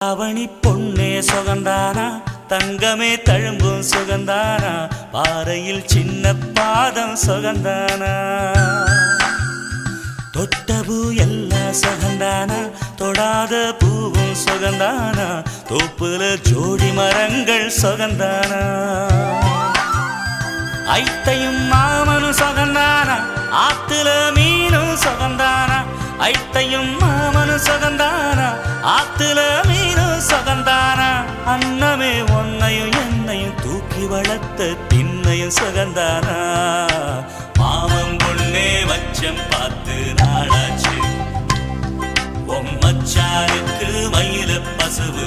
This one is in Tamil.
அவனி பொன்னே சுகந்தானா, தங்கமே தழும்பும் சுகந்தானா, பாறையில் சின்ன பாதம் சுகந்தானா. தொட்ட பூ எல்லாம் சுகந்தானா, தொடாத பூவும் சுகந்தானா, தோப்புல ஜோடி மரங்கள் சுகந்தானா. ஐத்தையும் மாமனும் சுகந்தானா, ஆத்துல மீனும் சுகந்தானா. ஐத்தையும் மாமனும் சுகந்தானா, ஆத்துல மீனும் சுகந்தானா. அன்னமே ஒன்னையும் என்னையும் தூக்கி வளர்த்த திண்ணையும் சுகந்தானா. மாமன் பொண்ணே வச்சம் பார்த்து நாளாச்சு, மச்சானுக்கு மயில பசுவு